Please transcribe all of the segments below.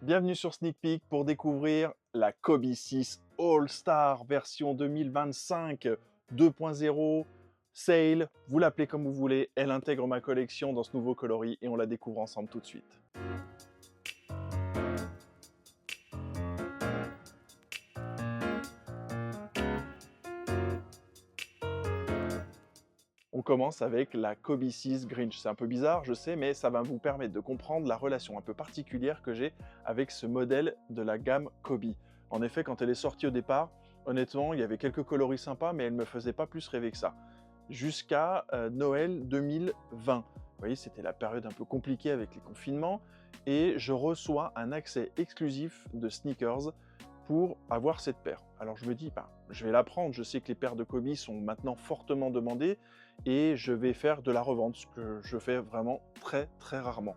Bienvenue sur Sneak Peek pour découvrir la Kobe 6 All-Star version 2025 2.0 Sale. Vous l'appelez comme vous voulez, elle intègre ma collection dans ce nouveau coloris et on la découvre ensemble tout de suite. On commence avec la Kobe 6 Grinch. C'est un peu bizarre, je sais, mais ça va vous permettre de comprendre la relation un peu particulière que j'ai avec ce modèle de la gamme Kobe. En effet, quand elle est sortie au départ, honnêtement, il y avait quelques coloris sympas, mais elle ne me faisait pas plus rêver que ça. Jusqu'à Noël 2020. Vous voyez, c'était la période un peu compliquée avec les confinements, et je reçois un accès exclusif de Sneakers pour avoir cette paire. Alors je me dis, je vais la prendre, je sais que les paires de Kobe sont maintenant fortement demandées et je vais faire de la revente, ce que je fais vraiment très très rarement.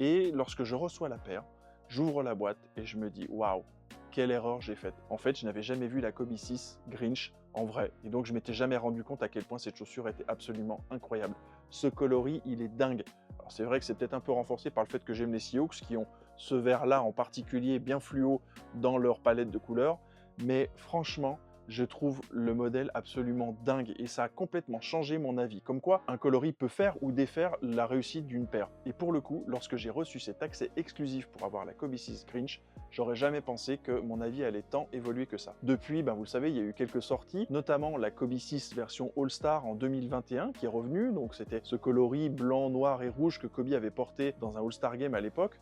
Et lorsque je reçois la paire, j'ouvre la boîte et je me dis, waouh, quelle erreur j'ai faite. En fait, je n'avais jamais vu la Kobe 6 Grinch en vrai, et donc je m'étais jamais rendu compte à quel point cette chaussure était absolument incroyable. Ce coloris, il est dingue. Alors c'est vrai que c'est peut-être un peu renforcé par le fait que j'aime les Seahawks, qui ont ce vert-là en particulier bien fluo dans leur palette de couleurs, mais franchement, je trouve le modèle absolument dingue et ça a complètement changé mon avis. Comme quoi, un coloris peut faire ou défaire la réussite d'une paire. Et pour le coup, lorsque j'ai reçu cet accès exclusif pour avoir la Kobe 6 Grinch, j'aurais jamais pensé que mon avis allait tant évoluer que ça. Depuis, vous le savez, il y a eu quelques sorties, notamment la Kobe 6 version All-Star en 2021 qui est revenue. Donc c'était ce coloris blanc, noir et rouge que Kobe avait porté dans un All-Star Game à l'époque.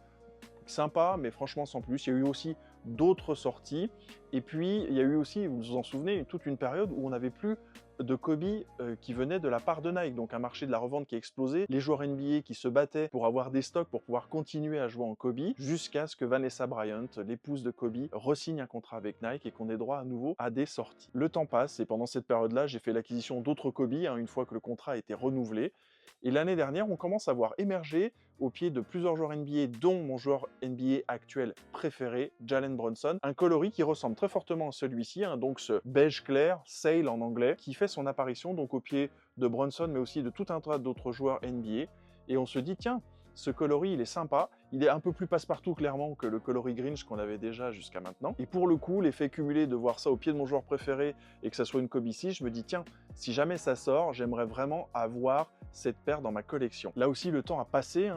Sympa, mais franchement sans plus. Il y a eu aussi d'autres sorties. Et puis, il y a eu aussi, vous vous en souvenez, toute une période où on n'avait plus de Kobe qui venait de la part de Nike. Donc un marché de la revente qui a explosé. Les joueurs NBA qui se battaient pour avoir des stocks, pour pouvoir continuer à jouer en Kobe, jusqu'à ce que Vanessa Bryant, l'épouse de Kobe, re-signe un contrat avec Nike et qu'on ait droit à nouveau à des sorties. Le temps passe et pendant cette période-là, j'ai fait l'acquisition d'autres Kobe, une fois que le contrat a été renouvelé. Et l'année dernière, on commence à voir émerger au pied de plusieurs joueurs NBA, dont mon joueur NBA actuel préféré, Jalen Brunson, un coloris qui ressemble très fortement à celui-ci, donc ce beige clair, Sale en anglais, qui fait son apparition donc au pied de Brunson, mais aussi de tout un tas d'autres joueurs NBA. Et on se dit, tiens, ce coloris, il est sympa, il est un peu plus passe-partout clairement que le coloris Grinch qu'on avait déjà jusqu'à maintenant. Et pour le coup, l'effet cumulé de voir ça au pied de mon joueur préféré et que ça soit une Kobe 6, je me dis, tiens, si jamais ça sort, j'aimerais vraiment avoir cette paire dans ma collection. Là aussi, le temps a passé,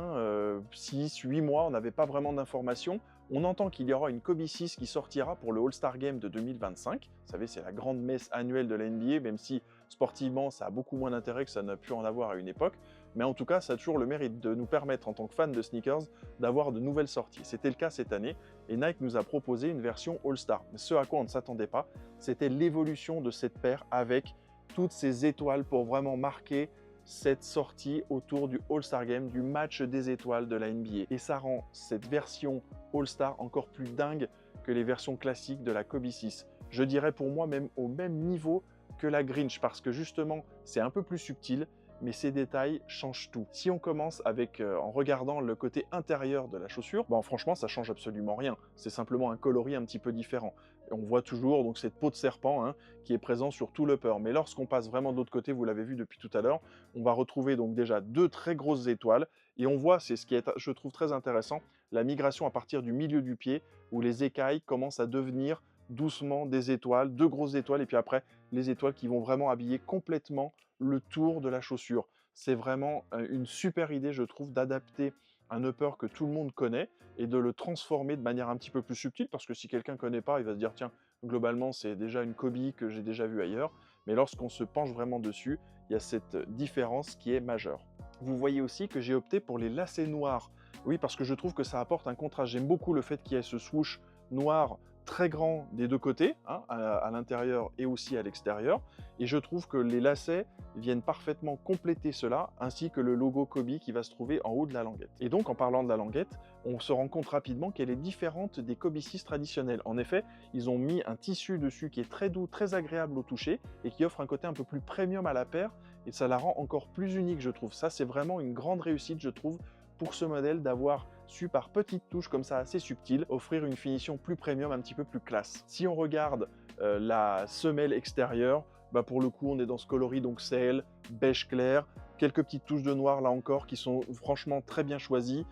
6, 8 mois, on n'avait pas vraiment d'informations. On entend qu'il y aura une Kobe 6 qui sortira pour le All-Star Game de 2025. Vous savez, c'est la grande messe annuelle de la NBA, même si sportivement, ça a beaucoup moins d'intérêt que ça n'a pu en avoir à une époque. Mais en tout cas, ça a toujours le mérite de nous permettre, en tant que fans de sneakers, d'avoir de nouvelles sorties. C'était le cas cette année, et Nike nous a proposé une version All-Star. Mais ce à quoi on ne s'attendait pas, c'était l'évolution de cette paire avec toutes ces étoiles pour vraiment marquer cette sortie autour du All-Star Game, du match des étoiles de la NBA. Et ça rend cette version All-Star encore plus dingue que les versions classiques de la Kobe 6. Je dirais pour moi même au même niveau que la Grinch, parce que justement, c'est un peu plus subtil, mais ces détails changent tout. Si on commence avec, en regardant le côté intérieur de la chaussure, franchement, ça change absolument rien. C'est simplement un coloris un petit peu différent. Et on voit toujours donc cette peau de serpent qui est présente sur tout l'upper. Mais lorsqu'on passe vraiment de l'autre côté, vous l'avez vu depuis tout à l'heure, on va retrouver donc déjà deux très grosses étoiles. Et on voit, c'est ce qui est, je trouve très intéressant, la migration à partir du milieu du pied, où les écailles commencent à devenir doucement des étoiles, deux grosses étoiles, et puis après, les étoiles qui vont vraiment habiller complètement le tour de la chaussure. C'est vraiment une super idée, je trouve, d'adapter un upper que tout le monde connaît et de le transformer de manière un petit peu plus subtile, parce que si quelqu'un ne connaît pas, il va se dire, tiens, globalement, c'est déjà une Kobe que j'ai déjà vue ailleurs, mais lorsqu'on se penche vraiment dessus, il y a cette différence qui est majeure. Vous voyez aussi que j'ai opté pour les lacets noirs. Oui, parce que je trouve que ça apporte un contraste. J'aime beaucoup le fait qu'il y ait ce swoosh noir très grand des deux côtés, à l'intérieur et aussi à l'extérieur. Et je trouve que les lacets viennent parfaitement compléter cela, ainsi que le logo Kobe qui va se trouver en haut de la languette. Et donc, en parlant de la languette, on se rend compte rapidement qu'elle est différente des Kobe 6 traditionnels. En effet, ils ont mis un tissu dessus qui est très doux, très agréable au toucher, et qui offre un côté un peu plus premium à la paire, et ça la rend encore plus unique, je trouve. Ça, c'est vraiment une grande réussite, je trouve, pour ce modèle, d'avoir su par petites touches comme ça assez subtiles offrir une finition plus premium, un petit peu plus classe. Si on regarde la semelle extérieure, pour le coup on est dans ce coloris donc Sale, beige clair, quelques petites touches de noir là encore qui sont franchement très bien choisies.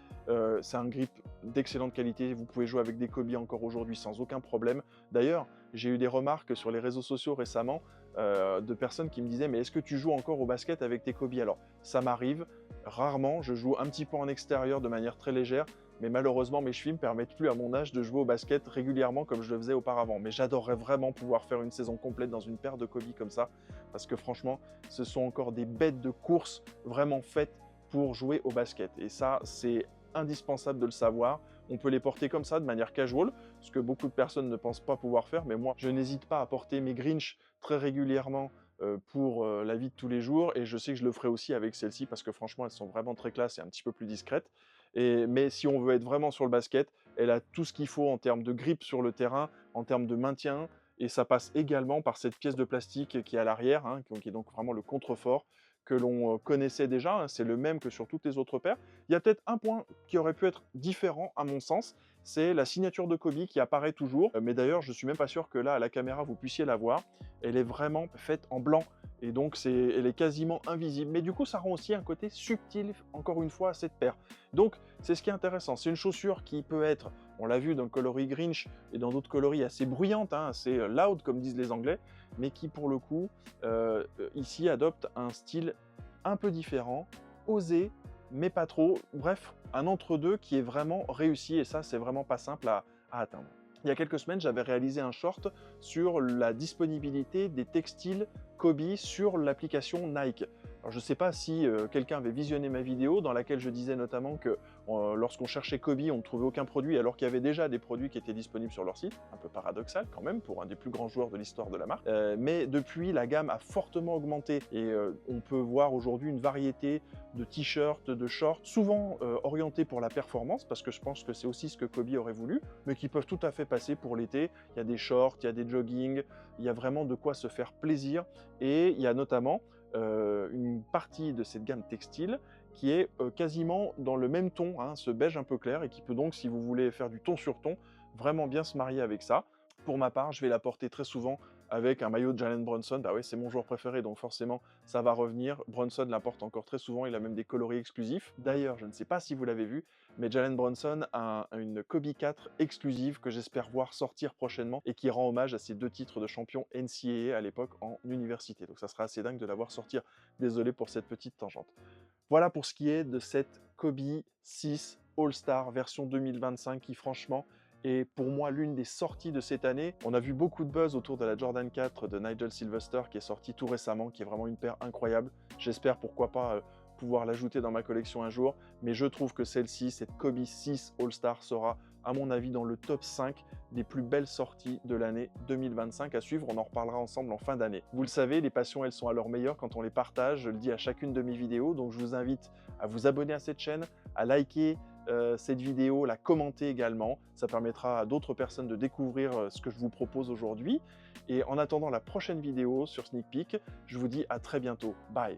C'est un grip d'excellente qualité, vous pouvez jouer avec des Kobe encore aujourd'hui sans aucun problème. D'ailleurs, j'ai eu des remarques sur les réseaux sociaux récemment de personnes qui me disaient « Mais est-ce que tu joues encore au basket avec tes Kobe ?» Alors, ça m'arrive, rarement, je joue un petit peu en extérieur de manière très légère, mais malheureusement, mes chevilles ne me permettent plus à mon âge de jouer au basket régulièrement comme je le faisais auparavant. Mais j'adorerais vraiment pouvoir faire une saison complète dans une paire de Kobe comme ça, parce que franchement, ce sont encore des bêtes de course vraiment faites pour jouer au basket. Et ça, c'est indispensable de le savoir. On peut les porter comme ça, de manière casual, ce que beaucoup de personnes ne pensent pas pouvoir faire, mais moi, je n'hésite pas à porter mes Grinch très régulièrement pour la vie de tous les jours, et je sais que je le ferai aussi avec celles-ci, parce que franchement, elles sont vraiment très classe et un petit peu plus discrètes. Mais si on veut être vraiment sur le basket, elle a tout ce qu'il faut en termes de grip sur le terrain, en termes de maintien, et ça passe également par cette pièce de plastique qui est à l'arrière, hein, qui est donc vraiment le contrefort que l'on connaissait déjà, hein, c'est le même que sur toutes les autres paires. Il y a peut-être un point qui aurait pu être différent à mon sens, c'est la signature de Kobe qui apparaît toujours, mais d'ailleurs je suis même pas sûr que là à la caméra vous puissiez la voir, elle est vraiment faite en blanc, et donc elle est quasiment invisible, mais du coup ça rend aussi un côté subtil, encore une fois, à cette paire. Donc c'est ce qui est intéressant, c'est une chaussure qui peut être, on l'a vu dans le coloris Grinch et dans d'autres coloris, assez bruyante, hein, assez loud comme disent les Anglais, mais qui pour le coup, ici adopte un style un peu différent, osé, mais pas trop, bref, un entre-deux qui est vraiment réussi, et ça c'est vraiment pas simple à atteindre. Il y a quelques semaines, j'avais réalisé un short sur la disponibilité des textiles Kobe sur l'application Nike. Alors, je ne sais pas si quelqu'un avait visionné ma vidéo dans laquelle je disais notamment que lorsqu'on cherchait Kobe, on ne trouvait aucun produit alors qu'il y avait déjà des produits qui étaient disponibles sur leur site. Un peu paradoxal quand même pour un des plus grands joueurs de l'histoire de la marque. Mais depuis, la gamme a fortement augmenté et on peut voir aujourd'hui une variété de t-shirts, de shorts, souvent orientés pour la performance, parce que je pense que c'est aussi ce que Kobe aurait voulu, mais qui peuvent tout à fait passer pour l'été. Il y a des shorts, il y a des jogging, il y a vraiment de quoi se faire plaisir, et il y a notamment une partie de cette gamme textile qui est quasiment dans le même ton, hein, ce beige un peu clair, et qui peut donc, si vous voulez faire du ton sur ton, vraiment bien se marier avec ça. Pour ma part, je vais la porter très souvent avec un maillot de Jalen Brunson. Bah oui, c'est mon joueur préféré, donc forcément, ça va revenir. Brunson la porte encore très souvent, il a même des coloris exclusifs. D'ailleurs, je ne sais pas si vous l'avez vu, mais Jalen Brunson a une Kobe 4 exclusive que j'espère voir sortir prochainement et qui rend hommage à ses 2 titres de champion NCAA à l'époque en université. Donc ça sera assez dingue de la voir sortir. Désolé pour cette petite tangente. Voilà pour ce qui est de cette Kobe 6 All-Star version 2025 qui franchement est pour moi l'une des sorties de cette année. On a vu beaucoup de buzz autour de la Jordan 4 de Nigel Sylvester qui est sortie tout récemment, qui est vraiment une paire incroyable. J'espère pourquoi pas pouvoir l'ajouter dans ma collection un jour, mais je trouve que celle-ci, cette Kobe 6 All-Star, sera à mon avis dans le top 5 des plus belles sorties de l'année 2025 à suivre. On en reparlera ensemble en fin d'année. Vous le savez, les passions, elles sont à leur meilleur quand on les partage. Je le dis à chacune de mes vidéos, donc je vous invite à vous abonner à cette chaîne, à liker cette vidéo, la commenter également. Ça permettra à d'autres personnes de découvrir ce que je vous propose aujourd'hui. Et en attendant la prochaine vidéo sur Sneak Peek, je vous dis à très bientôt. Bye!